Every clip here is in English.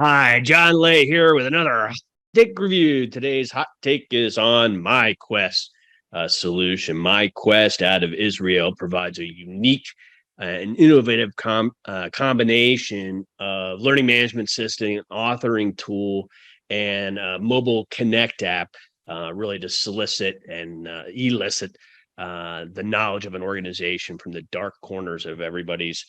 Hi, John Lay here with another hot take review. Today's hot take is on myQuest solution. myQuest out of Israel provides a unique and innovative combination of learning management system, authoring tool, and mobile connect app, really to solicit and elicit the knowledge of an organization from the dark corners of everybody's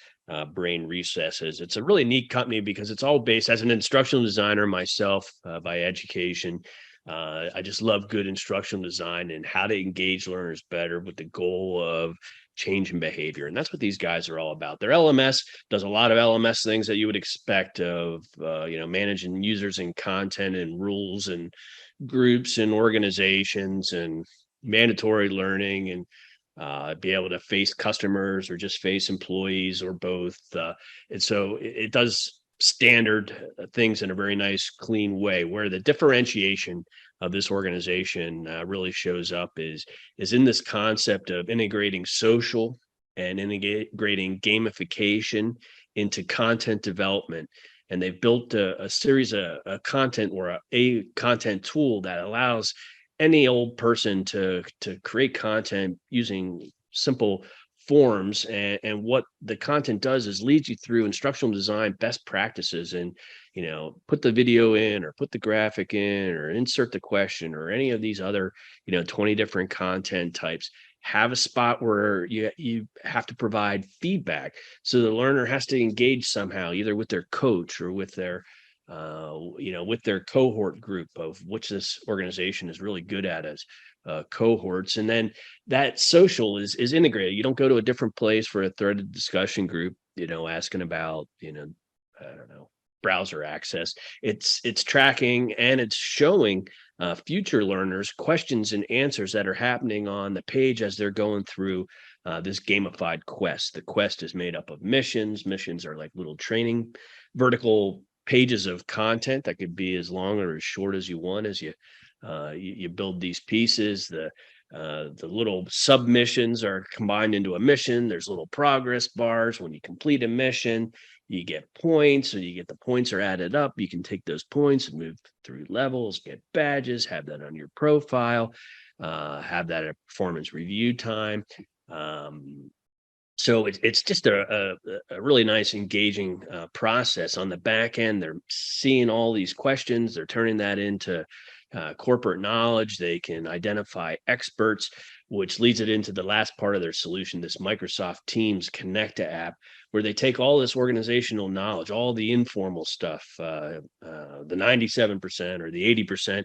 brain recesses. It's a really neat company because it's all based as an instructional designer myself by education. I just love good instructional design and how to engage learners better with the goal of change in behavior. And that's what these guys are all about. Their LMS does a lot of LMS things that you would expect of, managing users and content and rules and groups and organizations and mandatory learning and be able to face customers or just face employees or both. And so it does standard things in a very nice, clean way. Where the differentiation of this organization really shows up is in this concept of integrating social and integrating gamification into content development. And they've built a series of content or a content tool that allows any old person to create content using simple forms. And what the content does is leads you through instructional design best practices and, put the video in or put the graphic in or insert the question or any of these other, 20 different content types. Have a spot where you have to provide feedback. So the learner has to engage somehow, either with their coach or with their with their cohort group, of which this organization is really good at as cohorts. And then that social is integrated. You don't go to a different place for a threaded discussion group, asking about, I don't know, browser access. It's tracking and it's showing future learners questions and answers that are happening on the page as they're going through this gamified quest. The quest is made up of missions. Missions are like little training vertical pages of content that could be as long or as short as you want as you build these pieces. The little submissions are combined into a mission. There's little progress bars. When you complete a mission, you get points, or you get the points are added up. You can take those points and move through levels, get badges, have that on your profile, have that at performance review time. So it's just a really nice, engaging process on the back end. They're seeing all these questions. They're turning that into corporate knowledge. They can identify experts, which leads it into the last part of their solution, this Microsoft Teams Connecta app, where they take all this organizational knowledge, all the informal stuff, the 97% or the 80%,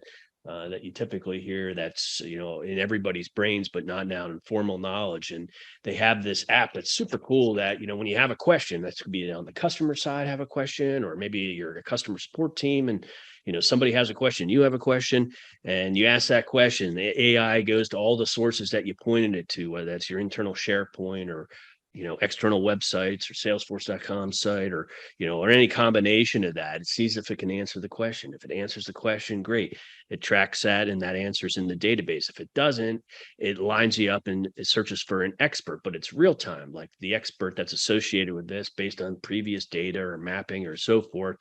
that you typically hear that's in everybody's brains, but not now in formal knowledge. And they have this app that's super cool that when you have a question, that's could be on the customer side, have a question, or maybe you're a customer support team and somebody has a question, you have a question, and you ask that question, the AI goes to all the sources that you pointed it to, whether that's your internal SharePoint or external websites or salesforce.com site or any combination of that. It sees if it can answer the question. If it answers the question, great. It tracks that and that answers in the database. If it doesn't, it lines you up and it searches for an expert, but it's real time, like the expert that's associated with this based on previous data or mapping or so forth.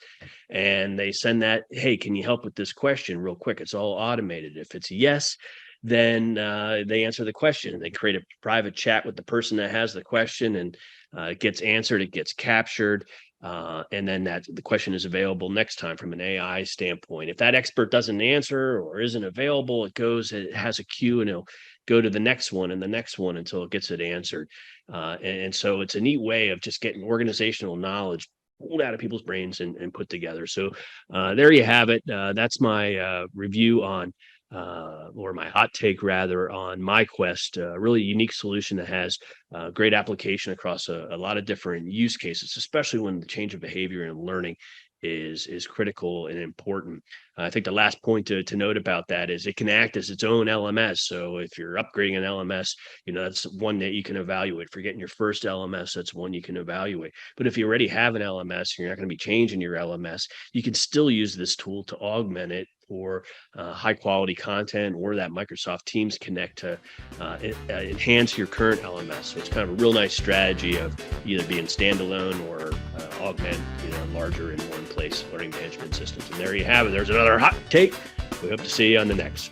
And they send that, hey, can you help with this question real quick? It's all automated. If it's yes, then they answer the question and they create a private chat with the person that has the question, and it gets answered, it gets captured, and then the question is available next time from an AI standpoint. If that expert doesn't answer or isn't available, it has a queue and it'll go to the next one and the next one until it gets it answered. And so it's a neat way of just getting organizational knowledge pulled out of people's brains and put together. So there you have it. That's my review on or my hot take rather on myQuest, a really unique solution that has great application across a lot of different use cases, especially when the change of behavior and learning is critical and important. I think the last point to note about that is it can act as its own LMS. So if you're upgrading an LMS, that's one that you can evaluate. For getting your first LMS, that's one you can evaluate. But if you already have an LMS, you're not going to be changing your LMS, you can still use this tool to augment it for high quality content or that Microsoft Teams Connect to enhance your current LMS. So it's kind of a real nice strategy of either being standalone or augment, larger in one place learning management systems. And there you have it. There's another hot take. We hope to see you on the next.